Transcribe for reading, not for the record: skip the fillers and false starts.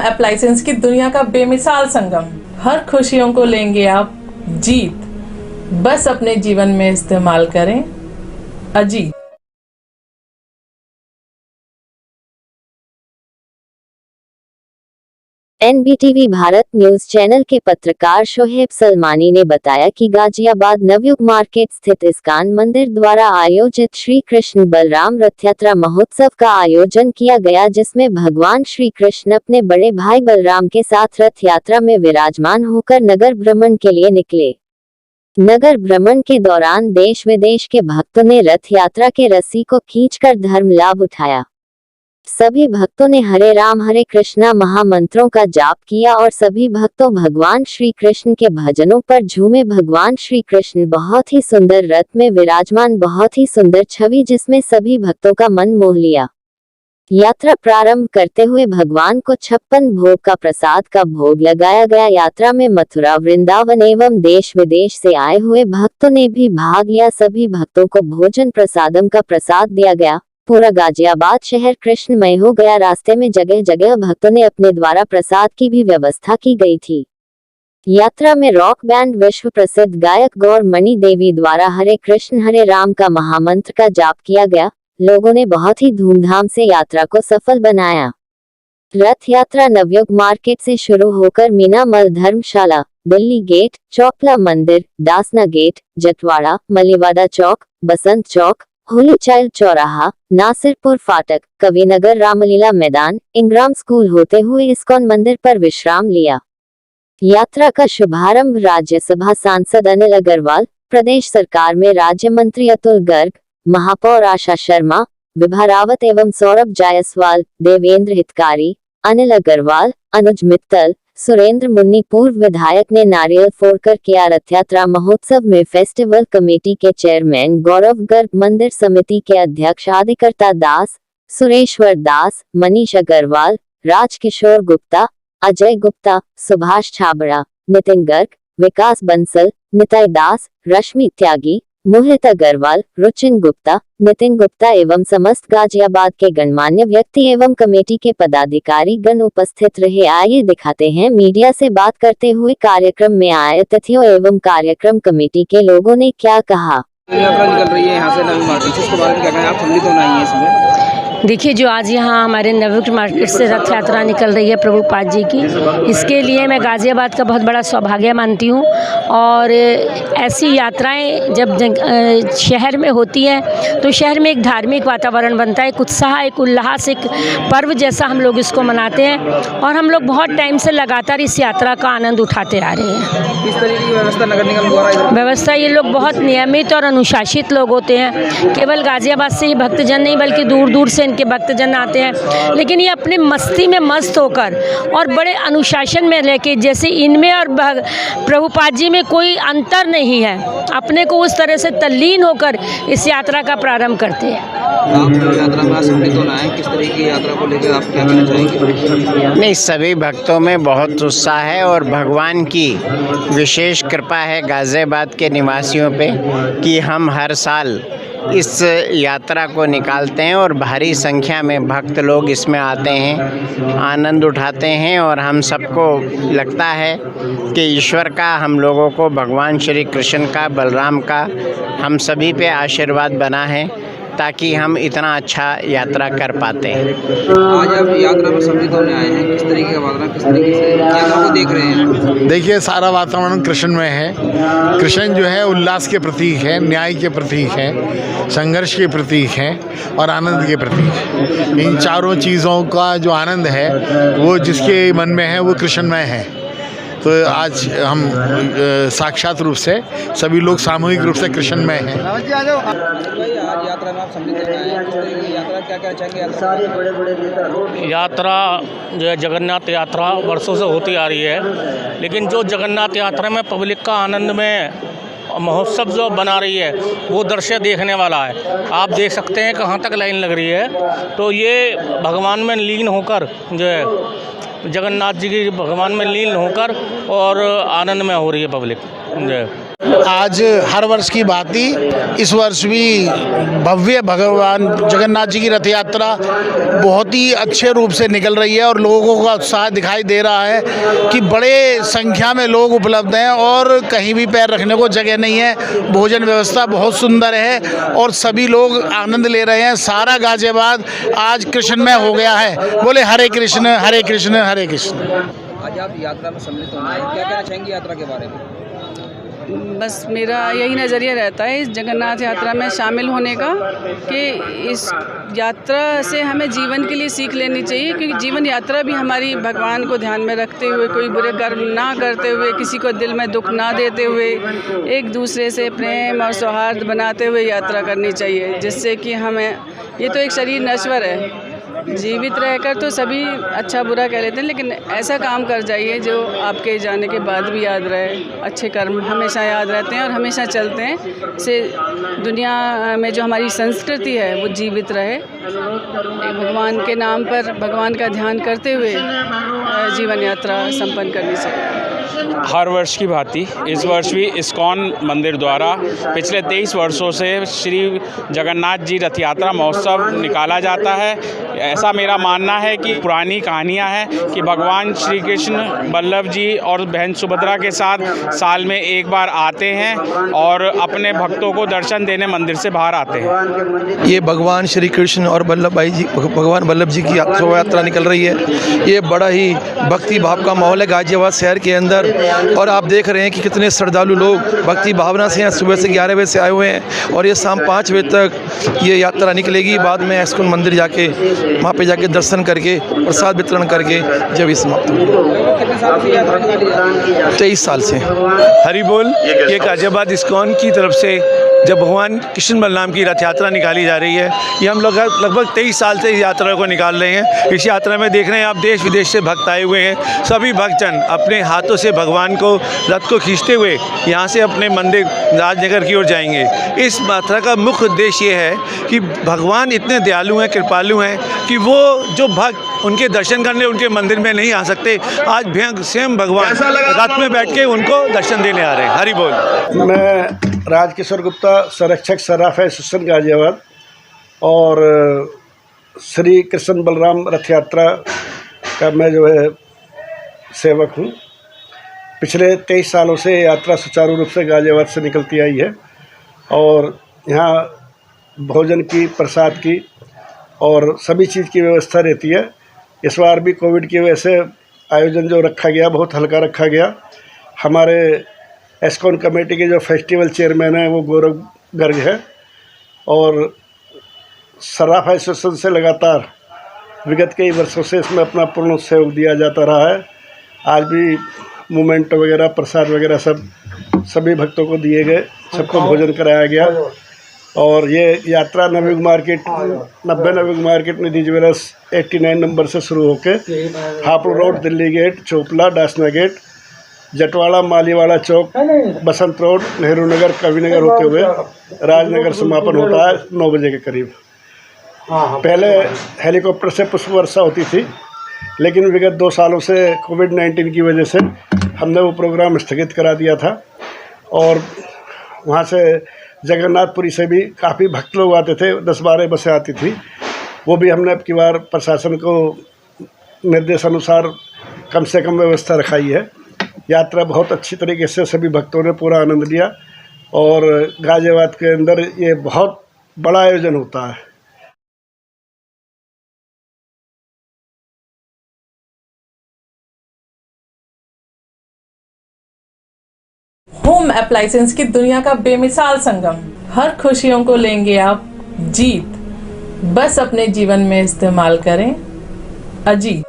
Appliances की दुनिया का बेमिसाल संगम। हर खुशियों को लेंगे आप जीत, बस अपने जीवन में इस्तेमाल करें अजीत। एनबीटीवी भारत न्यूज चैनल के पत्रकार शोहेब सलमानी ने बताया कि गाजियाबाद नवयुग मार्केट स्थित इस्कान मंदिर द्वारा आयोजित श्री कृष्ण बलराम रथ यात्रा महोत्सव का आयोजन किया गया, जिसमें भगवान श्री कृष्ण अपने बड़े भाई बलराम के साथ रथ यात्रा में विराजमान होकर नगर भ्रमण के लिए निकले। नगर भ्रमण के दौरान देश विदेश के भक्तों ने रथ यात्रा के रस्सी को खींचकर धर्म लाभ उठाया। सभी भक्तों ने हरे राम हरे कृष्णा महामंत्रों का जाप किया और सभी भक्तों भगवान श्री कृष्ण के भजनों पर झूमे। भगवान श्री कृष्ण बहुत ही सुंदर रथ में विराजमान, बहुत ही सुंदर छवि जिसमें सभी भक्तों का मन मोह लिया। यात्रा प्रारंभ करते हुए भगवान को 56 भोग का प्रसाद का भोग लगाया गया। यात्रा में मथुरा, वृंदावन एवं देश विदेश से आए हुए भक्तों ने भी भाग लिया। सभी भक्तों को भोजन प्रसादम का प्रसाद दिया गया। पूरा गाजियाबाद शहर कृष्णमय हो गया। रास्ते में जगह जगह भक्तों ने अपने द्वारा प्रसाद की भी व्यवस्था की गई थी। यात्रा में रॉक बैंड विश्व प्रसिद्ध गायक गौर मणि देवी द्वारा हरे कृष्ण हरे राम का महामंत्र का जाप किया गया। लोगों ने बहुत ही धूमधाम से यात्रा को सफल बनाया। रथ यात्रा नवयुग मार्केट से शुरू होकर मीना मल धर्मशाला, दिल्ली गेट, चौपला मंदिर, दासना गेट, जटवाड़ा, मलीवाड़ा चौक, बसंत चौक, होली चाइल्ड चौराहा, नासिरपुर फाटक, कविनगर, रामलीला मैदान, इंग्राम स्कूल होते हुए इस्कॉन मंदिर पर विश्राम लिया। यात्रा का शुभारंभ राज्यसभा सांसद अनिल अग्रवाल, प्रदेश सरकार में राज्य मंत्री अतुल गर्ग, महापौर आशा शर्मा, विभा रावत एवं सौरभ जायसवाल, देवेंद्र हितकारी, अनिल अग्रवाल, अनुज मित्तल, सुरेंद्र मुन्नी पूर्व विधायक ने नारियल फोड़कर किया। रथ यात्रा महोत्सव में फेस्टिवल कमेटी के चेयरमैन गौरव गर्ग, मंदिर समिति के अध्यक्ष आदिकर्ता दास, सुरेश्वर दास, मनीष अग्रवाल, राजकिशोर गुप्ता, अजय गुप्ता, सुभाष छाबड़ा, नितिन गर्ग, विकास बंसल, निताई दास, रश्मि त्यागी, मोहित अग्रवाल, रुचिन गुप्ता, नितिन गुप्ता एवं समस्त गाजियाबाद के गणमान्य व्यक्ति एवं कमेटी के पदाधिकारी गण उपस्थित रहे। आइए दिखाते हैं मीडिया से बात करते हुए कार्यक्रम में आए अतिथियों एवं कार्यक्रम कमेटी के लोगों ने क्या कहा। यात्रा निकल रही है यहाँ से नवयुग मार्केट, इसके बारे में क्या कहें आप? सम्मिलित होना है इसमें। देखिए, जो आज यहाँ हमारे नवयुग मार्केट से रथ यात्रा निकल रही है प्रभुपाद जी की, इसके लिए मैं गाज़ियाबाद का बहुत बड़ा सौभाग्य मानती हूँ। और ऐसी यात्राएं जब शहर में होती हैं तो शहर में एक धार्मिक वातावरण बनता है, एक उत्साह, एक उल्लास, एक पर्व जैसा हम लोग इसको मनाते हैं। और हम लोग बहुत टाइम से लगातार इस यात्रा का आनंद उठाते आ रहे हैं। किस तरीके की व्यवस्था नगर निगम द्वारा? व्यवस्था, ये लोग बहुत नियमित और अनुशासित लोग होते हैं। केवल गाज़ियाबाद से ही भक्तजन नहीं बल्कि दूर दूर से इनके भक्तजन आते हैं, लेकिन ये अपने मस्ती में मस्त होकर और बड़े अनुशासन में रहकर, जैसे इनमें और प्रभुपाद जी में कोई अंतर नहीं है, अपने को उस तरह से तल्लीन होकर इस यात्रा का प्रारंभ करते हैं। आप यात्रा में सम्मिलित होना है, किस तरीके की यात्रा को लेकर आप क्या कहना चाहेंगे? नहीं, सभी भक्तों में बहुत उत्साह है और भगवान की विशेष कृपा है गाज़ियाबाद के निवासियों पे कि हम हर साल इस यात्रा को निकालते हैं और भारी संख्या में भक्त लोग इसमें आते हैं, आनंद उठाते हैं। और हम सबको लगता है कि ईश्वर का, हम लोगों को भगवान श्री कृष्ण का, बलराम का, हम सभी पे आशीर्वाद बना है ताकि हम इतना अच्छा यात्रा कर पाते हैं। आज आप यात्रा में सम्मिलित होने आए हैं, किस तरीके का वातावरण, किस तरीके से यात्रा को देख रहे हैं? देखिए, सारा वातावरण कृष्ण में है। कृष्ण जो है उल्लास के प्रतीक है, न्याय के प्रतीक है, संघर्ष के प्रतीक है और आनंद के प्रतीक है। इन चारों चीज़ों का जो आनंद है वो जिसके मन में है वो कृष्णमय है। तो आज हम साक्षात रूप से सभी लोग सामूहिक रूप से कृष्णमय हैं। आज यात्रा में आप सम्मिलित होना है, किस तरीके की यात्रा, क्या क्या चाहेंगे? यात्रा जो है जगन्नाथ यात्रा वर्षों से होती आ रही है, लेकिन जो जगन्नाथ यात्रा में पब्लिक का आनंद में महोत्सव जो बना रही है वो दृश्य देखने वाला है। आप देख सकते हैं कहाँ तक लाइन लग रही है। तो ये भगवान में लीन होकर जो है जगन्नाथ जी की भगवान में लीन होकर और आनंद में हो रही है पब्लिक। आज हर वर्ष की भांति इस वर्ष भी भव्य भगवान जगन्नाथ जी की रथ यात्रा बहुत ही अच्छे रूप से निकल रही है और लोगों का उत्साह दिखाई दे रहा है कि बड़े संख्या में लोग उपलब्ध हैं और कहीं भी पैर रखने को जगह नहीं है। भोजन व्यवस्था बहुत सुंदर है और सभी लोग आनंद ले रहे हैं। सारा गाजियाबाद आज कृष्णमय हो गया है। बोले हरे कृष्ण हरे कृष्ण हरे कृष्ण। आज आप यात्रा में सम्मिलित होना है, क्या कहना चाहेंगे यात्रा के बारे में? बस मेरा यही नज़रिया रहता है इस जगन्नाथ यात्रा में शामिल होने का कि इस यात्रा से हमें जीवन के लिए सीख लेनी चाहिए, क्योंकि जीवन यात्रा भी हमारी भगवान को ध्यान में रखते हुए, कोई बुरे कर्म ना करते हुए, किसी को दिल में दुख ना देते हुए, एक दूसरे से प्रेम और सौहार्द बनाते हुए यात्रा करनी चाहिए, जिससे कि हमें ये तो एक शरीर नश्वर है, जीवित रहकर तो सभी अच्छा बुरा कह लेते हैं, लेकिन ऐसा काम कर जाइए जो आपके जाने के बाद भी याद रहे। अच्छे कर्म हमेशा याद रहते हैं और हमेशा चलते हैं, से दुनिया में जो हमारी संस्कृति है वो जीवित रहे। भगवान के नाम पर भगवान का ध्यान करते हुए जीवन यात्रा संपन्न करनी चाहिए। हर वर्ष की भांति इस वर्ष भी इस्कॉन मंदिर द्वारा पिछले 23 वर्षों से श्री जगन्नाथ जी रथ यात्रा महोत्सव निकाला जाता है। ऐसा मेरा मानना है कि पुरानी कहानियां हैं कि भगवान श्री कृष्ण बल्लभ जी और बहन सुभद्रा के साथ साल में एक बार आते हैं और अपने भक्तों को दर्शन देने मंदिर से बाहर आते हैं। ये भगवान श्री कृष्ण और भगवान बल्लभ जी की शोभा यात्रा निकल रही है। ये बड़ा ही भक्ति भाव का माहौल है गाजियाबाद शहर के अंदर, और आप देख रहे हैं कि कितने श्रद्धालु लोग भक्ति भावना से यहाँ सुबह से 11 बजे से आए हुए हैं और ये शाम 5 बजे तक ये यात्रा निकलेगी। बाद में इस्कॉन मंदिर जाके वहाँ पे जाके दर्शन करके प्रसाद वितरण करके जब ये समाप्त होगी। 23 साल से। हरि बोल। ये गाजियाबाद इस्कॉन की तरफ से जब भगवान कृष्ण बलराम की रथ यात्रा निकाली जा रही है, ये हम लोग लगभग 23 साल से इस यात्रा को निकाल रहे हैं। इस यात्रा में देख रहे हैं आप देश विदेश से भक्त आए हुए हैं। सभी भक्तजन अपने हाथों से भगवान को रथ को खींचते हुए यहाँ से अपने मंदिर राजनगर की ओर जाएंगे। इस यात्रा का मुख्य उद्देश्य ये है कि भगवान इतने दयालु हैं, कृपालु हैं कि वो जो भक्त उनके दर्शन करने उनके मंदिर में नहीं आ सकते, आज स्वयं भगवान रथ में बैठ के उनको दर्शन देने आ रहे हैं। हरि बोल। मैं राजकिशोर गुप्ता, संरक्षक सराफ एसोसिएशन गाजियाबाद और श्री कृष्ण बलराम रथ यात्रा का मैं जो है सेवक हूँ। पिछले 23 सालों से यात्रा सुचारू रूप से गाजियाबाद से निकलती आई है और यहाँ भोजन की, प्रसाद की और सभी चीज़ की व्यवस्था रहती है। इस बार भी कोविड की वजह से आयोजन जो रखा गया बहुत हल्का रखा गया। हमारे एस्कॉन कमेटी के जो फेस्टिवल चेयरमैन हैं वो गौरव गर्ग है और सराफ एसोसिएशन से लगातार विगत कई वर्षों से इसमें अपना पूर्ण सहयोग दिया जाता रहा है। आज भी मोमेंट वगैरह, प्रसाद वगैरह सभी भक्तों को दिए गए, सबको भोजन कराया गया और ये यात्रा Navyug market 90 Navyug market Nidhi jewellers 89 number से शुरू होकर Hapur road, Delhi gate, Chopla, Dasna gate, Jatwara, Maliwara Chowk, Basant road, Nehru Nagar, Kavinagar होते हुए राजनगर समापन होता है 9 बजे के करीब। पहले हेलीकॉप्टर से पुष्प वर्षा होती थी, लेकिन विगत 2 सालों से कोविड-19 की वजह से हमने वो प्रोग्राम स्थगित करा दिया था और वहाँ से जगन्नाथपुरी से भी काफ़ी भक्त लोग आते थे, 10-12 बसें आती थी। वो भी हमने अब की बार प्रशासन को निर्देशानुसार कम से कम व्यवस्था रखाई है। यात्रा बहुत अच्छी तरीके से सभी भक्तों ने पूरा आनंद लिया और गाजियाबाद के अंदर ये बहुत बड़ा आयोजन होता है। होम एप्लायंसेस की दुनिया का बेमिसाल संगम। हर खुशियों को लेंगे आप जीत, बस अपने जीवन में इस्तेमाल करें अजीत।